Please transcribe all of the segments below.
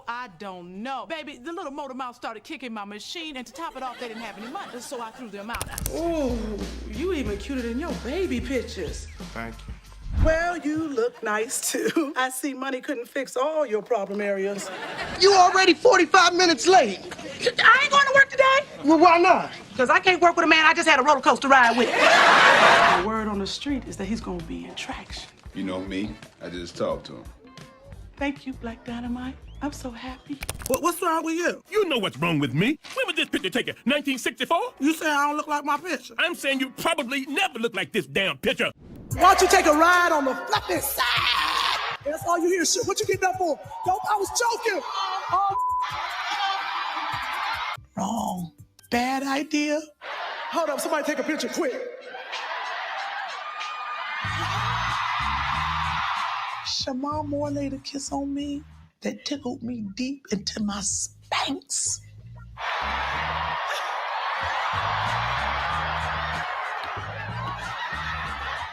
Oh, I don't know. Baby, the little motor mouth started kicking my machine, and to top it off, they didn't have any money, so I threw them out. Ooh, you even cuter than your baby pictures. Thank you. Well, you look nice, too. I see money couldn't fix all your problem areas. You already 45 minutes late. I ain't going to work today. Well, why not? Because I can't work with a man I just had a roller coaster ride with. The word on the street is that he's going to be in traction. You know me, I just talked to him. Thank you, Black Dynamite. I'm so happy. What's wrong with you? You know what's wrong with me. When was this picture taken? 1964? You say I don't look like my picture? I'm saying you probably never look like this damn picture. Why don't you take a ride on the flipping side? That's all you hear. Shit, what you getting up for? Don't, I was joking. Oh. Wrong. Bad idea. Hold up, somebody take a picture quick. Shamar Moore laid a kiss on me that tickled me deep into my spanks.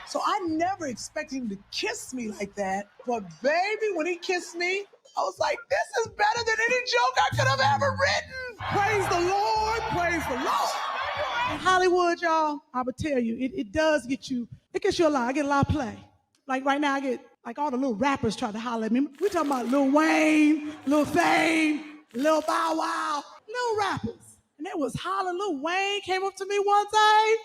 So I never expected him to kiss me like that. But baby, when he kissed me, I was like, this is better than any joke I could have ever written. Praise the Lord, praise the Lord. In Hollywood, y'all, I would tell you, it does get you, it gets you a lot. I get a lot of play. Like right now, I get, like all the little rappers try to holler at me. We talking about Lil Wayne, Lil Fame, Lil Bow Wow, little rappers. And it was hollering. Lil Wayne came up to me one day.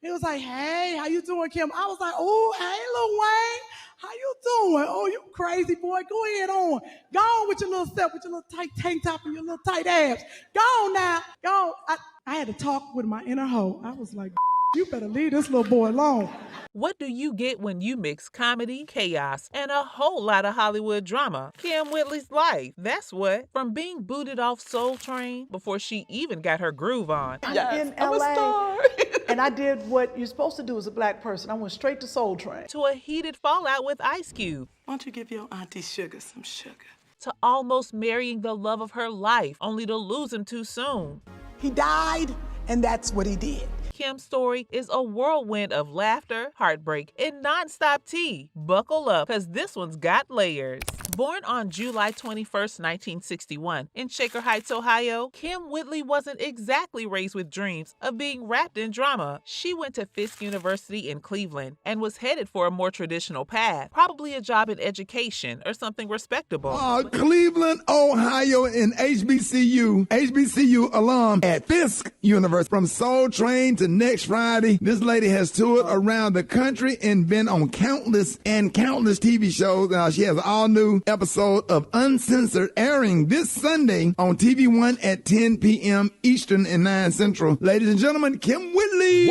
He was like, hey, how you doing, Kym? I was like, oh, hey, Lil Wayne, how you doing? Oh, you crazy boy, go ahead on. Go on with your little step, with your little tight tank top and your little tight abs. Go on now, go on. I had to talk with my inner hoe. I was like, you better leave this little boy alone. What do you get when you mix comedy, chaos, and a whole lot of Hollywood drama? Kym Whitley's life, that's what. From being booted off Soul Train before she even got her groove on. Yes, in LA, and I did what you're supposed to do as a black person. I went straight to Soul Train. To a heated fallout with Ice Cube. Why don't you give your auntie Sugar some sugar? To almost marrying the love of her life, only to lose him too soon. He died, and that's what he did. Kym's story is a whirlwind of laughter, heartbreak, and nonstop tea. Buckle up, because this one's got layers. Born on July 21st, 1961, in Shaker Heights, Ohio, Kym Whitley wasn't exactly raised with dreams of being wrapped in drama. She went to Fisk University in Cleveland and was headed for a more traditional path, probably a job in education or something respectable. Cleveland, Ohio, and HBCU alum at Fisk University. From Soul Train to Next Friday, this lady has toured around the country and been on countless TV shows. She has an all-new episode of Uncensored airing this Sunday on TV One at 10 p.m. Eastern and 9 Central. Ladies and gentlemen, Kym Whitley.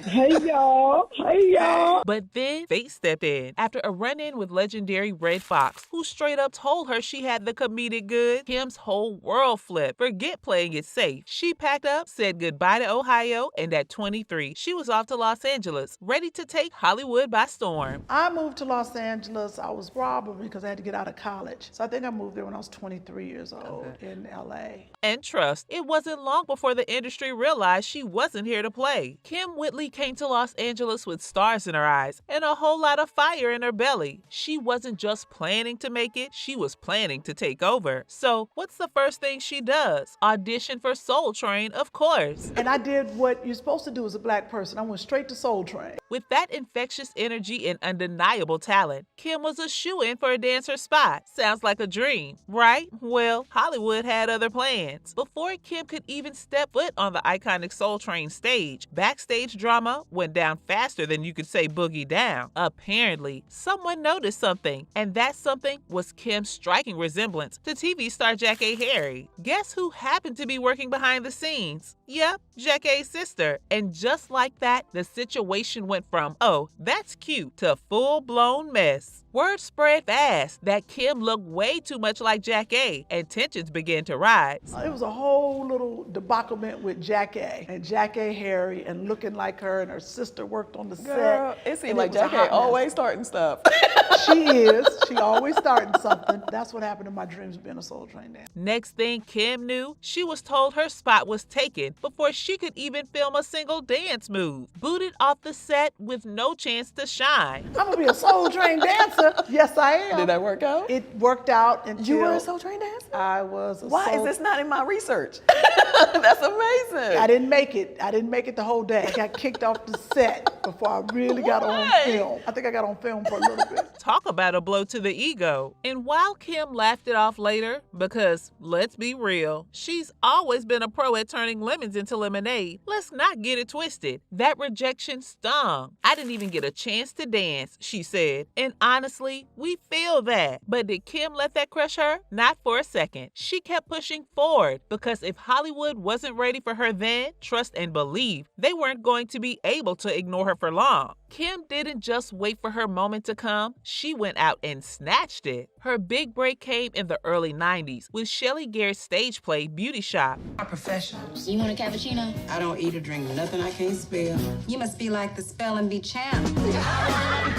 Hey, y'all. But then fate stepped in after a run-in with legendary Red Fox, who straight up told her she had the comedic goods. Kym's whole world flipped. Forget playing it safe. She packed up, said goodbye to Ohio, and at 23, she was off to Los Angeles, ready to take Hollywood by storm. I moved to Los Angeles. I was probably because I had to get out of college. So I think I moved there when I was 23 years old in LA. And trust, it wasn't long before the industry realized she wasn't here to play. Kym Whitley came to Los Angeles with stars in her eyes and a whole lot of fire in her belly. She wasn't just planning to make it, she was planning to take over. So what's the first thing she does? Audition for Soul Train, of course. And I did what you're supposed to do as a black person. I went straight to Soul Train. With that infectious energy and undeniable talent, Kym was a shoo-in for a dancer spot. Sounds like a dream, right? Well, Hollywood had other plans. Before Kym could even step foot on the iconic Soul Train stage, backstage drama went down faster than you could say boogie down. Apparently, someone noticed something, and that something was Kym's striking resemblance to TV star Jackée Harry. Guess who happened to be working behind the scenes? Yep, Jackée's sister. And just like that, the situation went from, oh, that's cute, to full-blown mess. Word spread fast that Kym looked way too much like Jackie, and tensions began to rise. It was a whole little debaclement with Jackie and Jackie Harry and looking like her, and her sister worked on the Girl, set. it seemed and like was a Jackie hot mess. always starting stuff. She is. She always starting something. That's what happened in my dreams of being a Soul Train dancer. Next thing Kym knew, she was told her spot was taken before she could even film a single dance move. Booted off the set with no chance to shine. I'm gonna be a Soul Train dancer. Yes, I am. Did that work out? It worked out until You were a Soul Train dancer? I was a Why soul... is this not in my research? That's amazing. I didn't make it. I didn't make it the whole day. I got kicked off the set before I really got on film. I think I got on film for a little bit. Talk about a blow to the ego. And while Kym laughed it off later, because let's be real, she's always been a pro at turning lemons into lemonade. Let's not get it twisted. That rejection stung. I didn't even get a chance to dance, she said. And honestly, we feel that. But did Kym let that crush her? Not for a second. She kept pushing forward because if Hollywood wasn't ready for her then, trust and believe, they weren't going to be able to ignore her for long. Kym didn't just wait for her moment to come, she went out and snatched it. Her big break came in the early 90s with Shelley Garrett's stage play Beauty Shop. Our professionals. You want a cappuccino? I don't eat or drink nothing I can't spell. You must be like the spelling bee champ.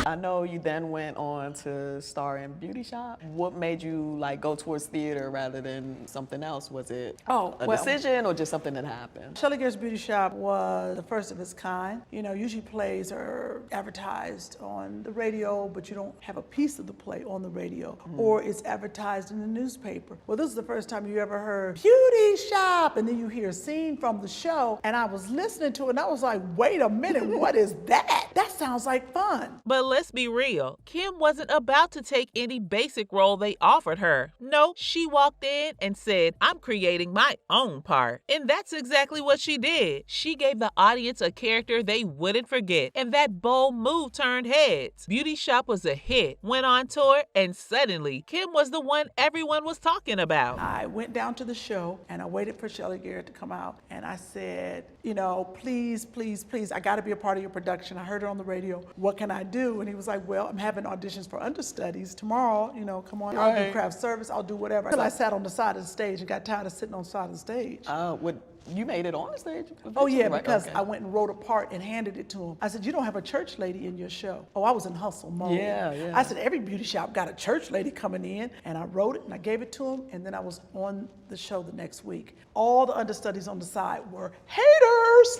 I know you then went on to star in Beauty Shop. What made you like go towards theater rather than something else? Was it a decision or just something that happened? Shelley Garrett's Beauty Shop was the first of its kind. You know, usually plays are advertised on the radio, but you don't have a piece of the play on the radio, or it's advertised in the newspaper. Well, this is the first time you ever heard Beauty Shop, and then you hear a scene from the show, and I was listening to it, and I was like, wait a minute, what is that? That sounds like fun. But let's be real, Kym wasn't about to take any basic role they offered her. No, she walked in and said, I'm creating my own part. And that's exactly what she did. She gave the audience a character they wouldn't forget, and that bold move turned heads. Beauty Shop was a hit, went on tour, and suddenly, Kym was the one everyone was talking about. I went down to the show, and I waited for Shelley Garrett to come out, and I said, you know, please, please, please, I gotta be a part of your production. I heard it on the radio. What can I do? And he was like, well, I'm having auditions for understudies tomorrow, you know, come on, I'll do craft service, I'll do whatever. So I sat on the side of the stage and got tired of sitting on the side of the stage. You made it on the stage? Oh yeah, right? because I went and wrote a part and handed it to him. I said, you don't have a church lady in your show. Oh, I was in hustle mode. Yeah. I said, every beauty shop got a church lady coming in, and I wrote it and I gave it to him, and then I was on the show the next week. All the understudies on the side were haters.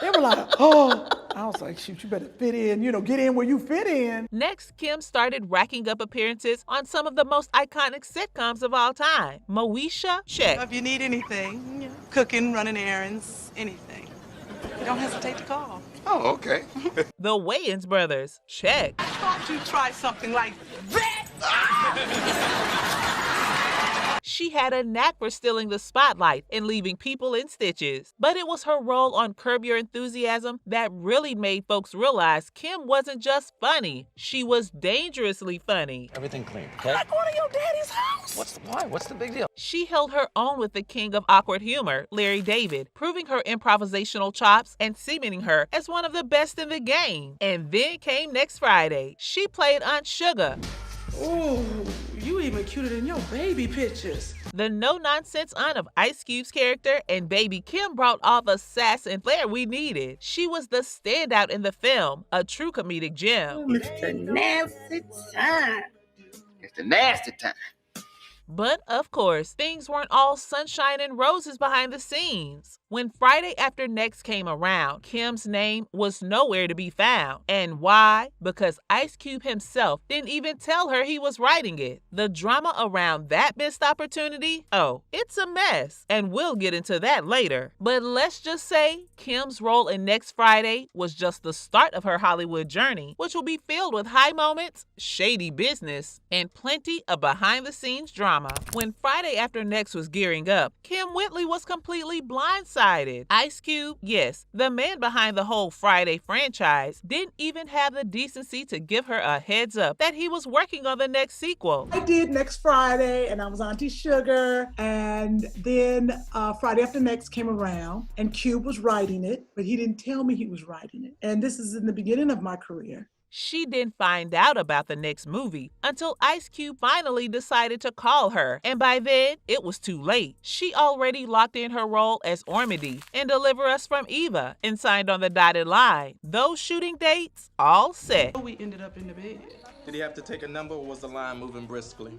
They were like, oh. I was like, shoot, you better fit in, you know, get in where you fit in. Next, Kym started racking up appearances on some of the most iconic sitcoms of all time. Moesha, check. If you need anything, you know, cooking, running errands, anything, don't hesitate to call. Oh, okay. The Wayans brothers, check. I thought you'd try something like that. She had a knack for stealing the spotlight and leaving people in stitches. But it was her role on Curb Your Enthusiasm that really made folks realize Kym wasn't just funny. She was dangerously funny. Everything clean, okay? I'm not going to your daddy's house. Why? What's the big deal? She held her own with the king of awkward humor, Larry David, proving her improvisational chops and cementing her as one of the best in the game. And then came Next Friday. She played Aunt Sugar. Ooh, you even cuter than your baby pictures. The no-nonsense aunt of Ice Cube's character, and baby Kym brought all the sass and flair we needed. She was the standout in the film, a true comedic gem. It's the nasty time. It's the nasty time. But, of course, things weren't all sunshine and roses behind the scenes. When Friday After Next came around, Kym's name was nowhere to be found. And why? Because Ice Cube himself didn't even tell her he was writing it. The drama around that missed opportunity? Oh, it's a mess. And we'll get into that later. But let's just say Kym's role in Next Friday was just the start of her Hollywood journey, which will be filled with high moments, shady business, and plenty of behind-the-scenes drama. When Friday After Next was gearing up, Kym Whitley was completely blindsided. Ice Cube, yes, the man behind the whole Friday franchise, didn't even have the decency to give her a heads up that he was working on the next sequel. I did Next Friday, and I was Auntie Sugar, and then Friday After Next came around, and Cube was writing it, but he didn't tell me he was writing it. And this is in the beginning of my career. She didn't find out about the next movie until Ice Cube finally decided to call her, and by then, it was too late. She already locked in her role as Ormady in Deliver Us from Eva and signed on the dotted line. Those shooting dates, all set. We ended up in the bed. Did he have to take a number or was the line moving briskly?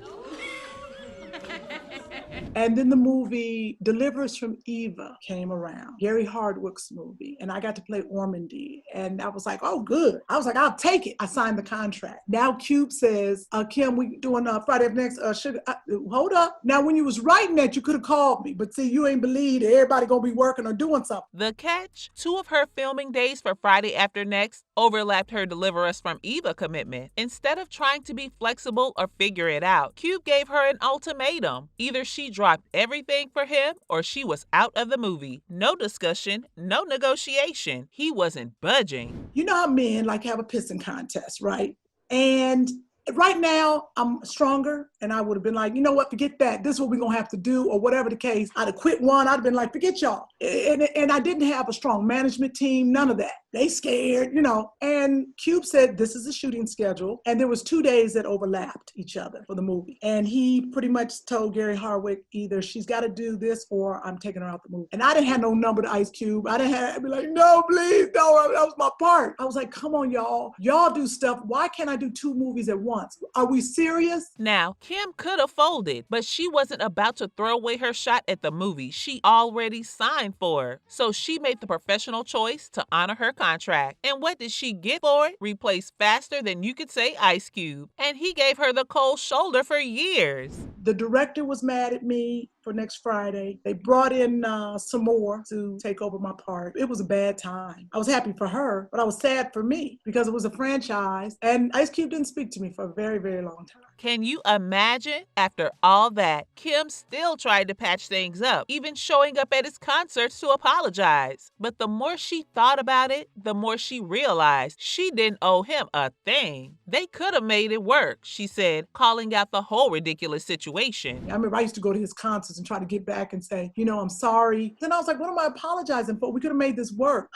And then the movie Deliver Us from Eva came around, Gary Hardwick's movie, and I got to play Ormandy. And I was like, oh, good. I was like, I'll take it. I signed the contract. Now Cube says, Kym, we doing Friday After Next, Sugar. Hold up. Now, when you was writing that, you could have called me. But see, you ain't believe that everybody going to be working or doing something. The catch? 2 of her filming days for Friday After Next overlapped her Deliver Us from Eva commitment. Instead of trying to be flexible or figure it out, Cube gave her an ultimatum. Either she dropped everything for him or she was out of the movie. No discussion, no negotiation. He wasn't budging. You know how men like have a pissing contest, right? And right now, I'm stronger, and I would have been like, you know what, forget that. This is what we're going to have to do, or whatever the case. I'd have quit one. I'd have been like, forget y'all. And I didn't have a strong management team, none of that. They scared, you know. And Cube said, this is a shooting schedule. And there was 2 days that overlapped each other for the movie. And he pretty much told Gary Hardwick, either she's got to do this or I'm taking her out the movie. And I didn't have no number to Ice Cube. I'd be like, no, please, no, that was my part. I was like, come on, y'all. Y'all do stuff. Why can't I do 2 movies at once? Are we serious? Now, Kym could have folded, but she wasn't about to throw away her shot at the movie she already signed for. So she made the professional choice to honor her contract. And what did she get for it? Replaced faster than you could say Ice Cube. And he gave her the cold shoulder for years. The director was mad at me for next Friday. They brought in some more to take over my part. It was a bad time. I was happy for her, but I was sad for me because it was a franchise and Ice Cube didn't speak to me for a very, very long time. Can you imagine? After all that, Kym still tried to patch things up, even showing up at his concerts to apologize. But the more she thought about it, the more she realized she didn't owe him a thing. They could have made it work, she said, calling out the whole ridiculous situation. I remember I used to go to his concerts and try to get back and say, you know, I'm sorry. Then I was like, what am I apologizing for? We could have made this work.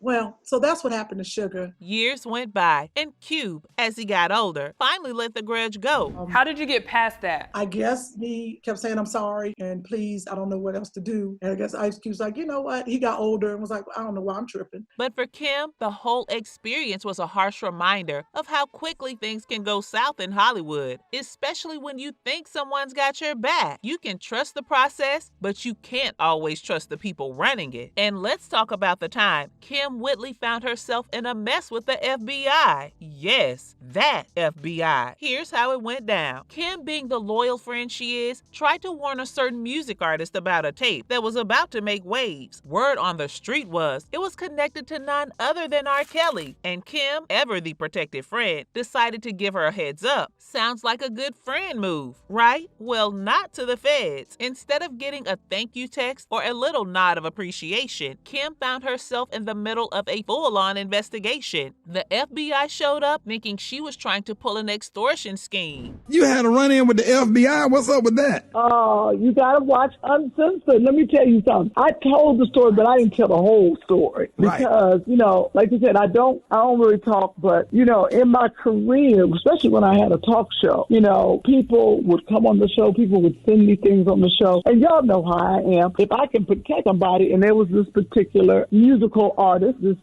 Well, so that's what happened to Sugar. Years went by, and Cube, as he got older, finally let the grudge go. How did you get past that? I guess he kept saying, I'm sorry, and please, I don't know what else to do. And I guess Ice Cube's like, you know what? He got older and was like, I don't know why I'm tripping. But for Kym, the whole experience was a harsh reminder of how quickly things can go south in Hollywood, especially when you think someone's got your back. You can trust the process, but you can't always trust the people running it. And let's talk about the time Kym Whitley found herself in a mess with the FBI. Yes, that FBI. Here's how it went down. Kym, being the loyal friend she is, tried to warn a certain music artist about a tape that was about to make waves. Word on the street was it was connected to none other than R. Kelly, and Kym, ever the protected friend, decided to give her a heads up. Sounds like a good friend move, right? Well, not to the feds. Instead of getting a thank you text or a little nod of appreciation, Kym found herself in the middle of a full-on investigation. The FBI showed up thinking she was trying to pull an extortion scheme. You had a run-in with the FBI? What's up with that? Oh, you gotta watch Uncensored. Let me tell you something. I told the story, but I didn't tell the whole story. Because, you know, like you said, I don't really talk, but, you know, in my career, especially when I had a talk show, you know, people would come on the show, people would send me things on the show, and y'all know how I am. If I can protect somebody, and there was this particular musical artist, who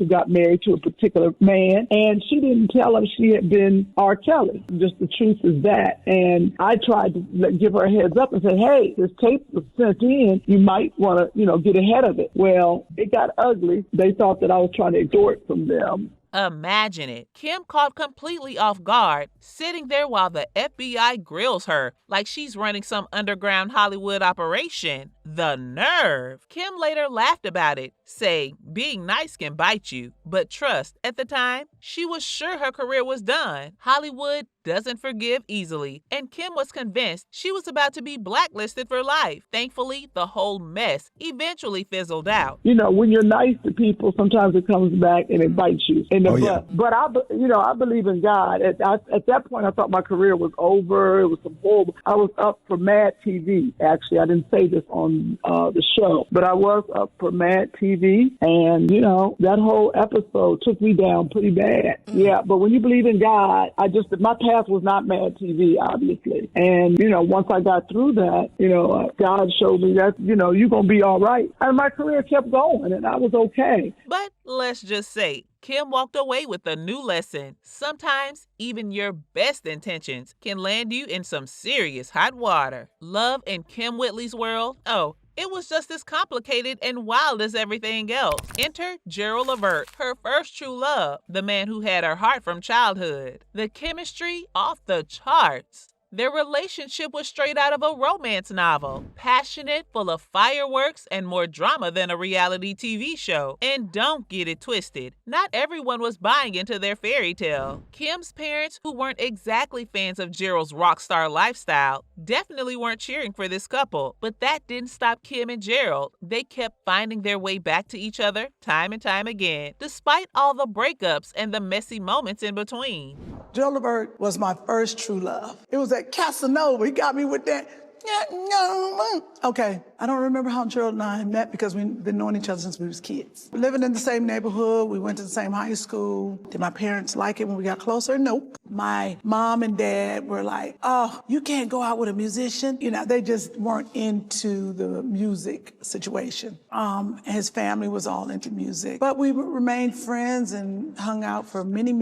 got married to a particular man, and she didn't tell him she had been R. Kelly. Just the truth is that. And I tried to give her a heads up and say, hey, this tape was sent in. You might want to, you know, get ahead of it. Well, it got ugly. They thought that I was trying to extort from them. Imagine it. Kym caught completely off guard, sitting there while the FBI grills her like she's running some underground Hollywood operation. The nerve. Kym later laughed about it, saying, being nice can bite you. But trust, at the time, she was sure her career was done. Hollywood doesn't forgive easily, and Kym was convinced she was about to be blacklisted for life. Thankfully, the whole mess eventually fizzled out. You know, when you're nice to people, sometimes it comes back and it bites you in the butt. But I believe in God. At that point, I thought my career was over. It was some horrible. I was up for Mad TV. Actually, I didn't say this on on the show. But I was up for Mad TV, and, you know, that whole episode took me down pretty bad. Yeah, but when you believe in God, my path was not Mad TV, obviously. And, you know, once I got through that, you know, God showed me that, you know, you're going to be all right. And my career kept going, and I was okay. But let's just say, Kym walked away with a new lesson. Sometimes even your best intentions can land you in some serious hot water. Love in Kym Whitley's world? Oh, it was just as complicated and wild as everything else. Enter Gerald Levert, her first true love, the man who had her heart from childhood. The chemistry off the charts. Their relationship was straight out of a romance novel. Passionate, full of fireworks, and more drama than a reality TV show. And don't get it twisted, not everyone was buying into their fairy tale. Kym's parents, who weren't exactly fans of Gerald's rock star lifestyle, definitely weren't cheering for this couple. But that didn't stop Kym and Gerald. They kept finding their way back to each other time and time again, despite all the breakups and the messy moments in between. Gerald Levert was my first true love. It was at Casanova. He got me with that. Okay, I don't remember how Gerald and I met because we've been knowing each other since we was kids. Living in the same neighborhood, we went to the same high school. Did my parents like it when we got closer? Nope. My mom and dad were like, oh, you can't go out with a musician. You know, they just weren't into the music situation. His family was all into music. But we remained friends and hung out for many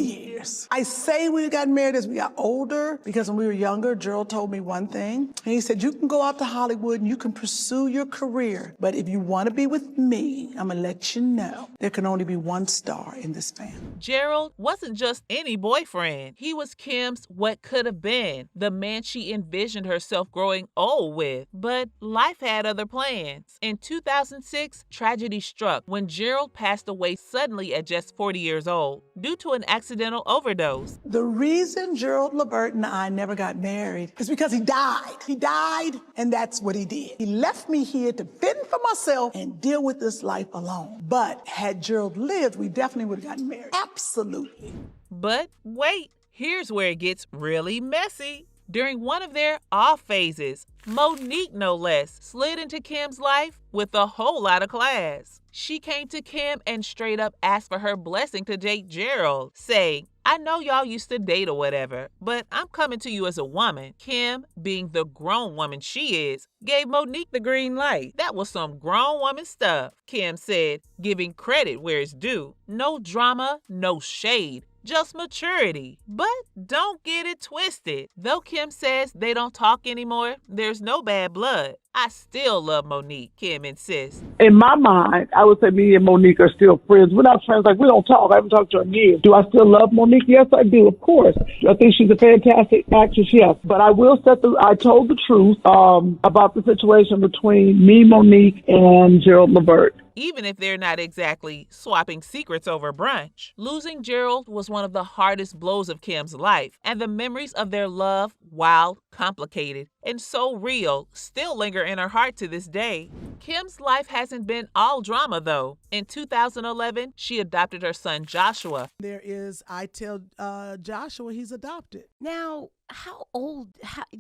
years. I say we got married as we got older because when we were younger, Gerald told me one thing. And he said, you can go out to Hollywood and you can pursue your career. But if you want to be with me, I'm going to let you know there can only be one star in this family. Gerald wasn't just any boyfriend. He was Kym's what could have been, the man she envisioned herself growing old with. But life had other plans. In 2006, tragedy struck when Gerald passed away suddenly at just 40 years old due to an accidental overdose. The reason Gerald Levert and I never got married is because he died. He died, and that's what he did. He left me here to fend for myself and deal with this life alone. But had Gerald lived, we definitely would have gotten married. Absolutely. But wait, here's where it gets really messy. During one of their off phases, Monique, no less, slid into Kym's life with a whole lot of class. She came to Kym and straight up asked for her blessing to date Gerald, saying, I know y'all used to date or whatever, but I'm coming to you as a woman. Kym, being the grown woman she is, gave Monique the green light. That was some grown woman stuff, Kym said, giving credit where it's due. No drama, no shade. Just maturity. But don't get it twisted. Though Kym says they don't talk anymore, there's no bad blood. I still love Monique, Kym insists. In my mind, I would say me and Monique are still friends. We're not friends, like we don't talk. I haven't talked to her in years. Do I still love Monique? Yes, I do, of course. I think she's a fantastic actress, yes. But I will I told the truth about the situation between me, Monique, and Gerald Levert. Even if they're not exactly swapping secrets over brunch. Losing Gerald was one of the hardest blows of Kym's life, and the memories of their love, wild, complicated, and so real, still linger in her heart to this day. Kym's life hasn't been all drama, though. In 2011, she adopted her son, Joshua. I tell Joshua he's adopted. Now, how old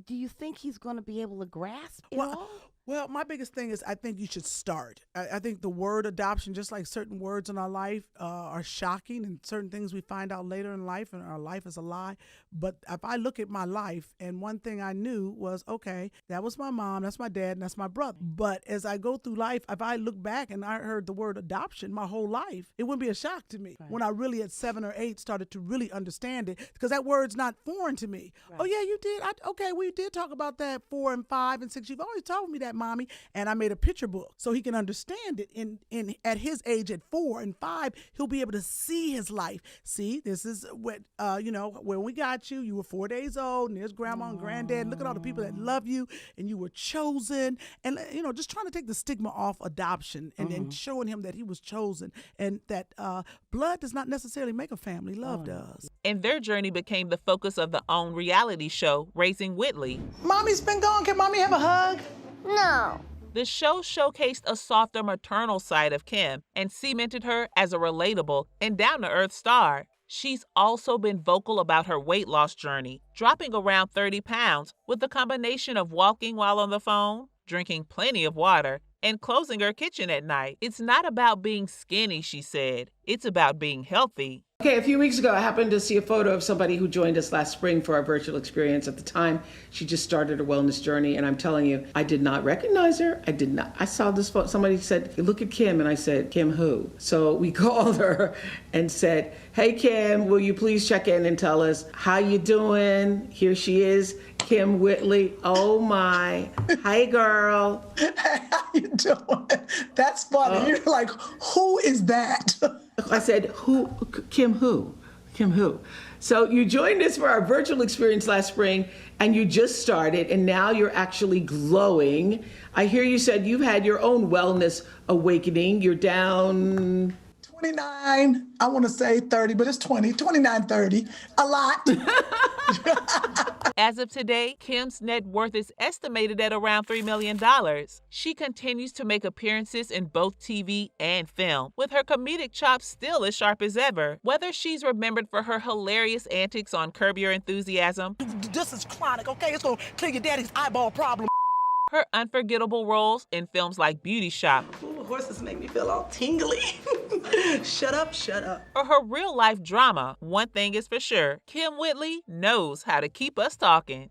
do you think he's going to be able to grasp it all? Well, my biggest thing is I think you should start. I think the word adoption, just like certain words in our life are shocking, and certain things we find out later in life, and our life is a lie. But if I look at my life, and one thing I knew was, okay, that was my mom, that's my dad, and that's my brother. But as I go through life, if I look back and I heard the word adoption my whole life, it wouldn't be a shock to me. Right. When I really at 7 or 8 started to really understand it, because that word's not foreign to me. Right. Oh yeah, you did. Okay, we did talk about that 4 and 5 and 6. You've always told me that, Mommy. And I made a picture book so he can understand it. In at his age, at 4 and 5, he'll be able to see his life. See, this is what when we got you, you were 4 days old, and there's grandma and granddad. Look at all the people that love you, and you were chosen. And just trying to take the stigma off adoption, and then showing him that he was chosen, and that blood does not necessarily make a family. Love does. And their journey became the focus of the own reality show, Raising Whitley. Mommy's been gone. Can Mommy have a hug? No. The show showcased a softer maternal side of Kym and cemented her as a relatable and down-to-earth star. She's also been vocal about her weight loss journey, dropping around 30 pounds with a combination of walking while on the phone, drinking plenty of water, and closing her kitchen at night. It's not about being skinny, she said. It's about being healthy. Okay, a few weeks ago, I happened to see a photo of somebody who joined us last spring for our virtual experience. At the time, she just started her wellness journey, and I'm telling you, I did not recognize her. I did not. I saw this photo. Somebody said, look at Kym, and I said, Kym who? So we called her and said, hey, Kym, will you please check in and tell us how you doing? Here she is, Kym Whitley. Oh my. Hi, girl. How you doing? That's funny. You're like, who is that? I said, who? Kym who? Kym who? So you joined us for our virtual experience last spring, and you just started, and now you're actually glowing. I hear you said you've had your own wellness awakening. You're down 29, I want to say 30, but it's 29, 30, a lot. As of today, Kym's net worth is estimated at around $3 million. She continues to make appearances in both TV and film, with her comedic chops still as sharp as ever. Whether she's remembered for her hilarious antics on Curb Your Enthusiasm, This is chronic, okay? It's going to clear your daddy's eyeball problem. her unforgettable roles in films like Beauty Shop, Ooh, horses make me feel all tingly. Shut up, shut up. or her real-life drama, one thing is for sure, Kym Whitley knows how to keep us talking.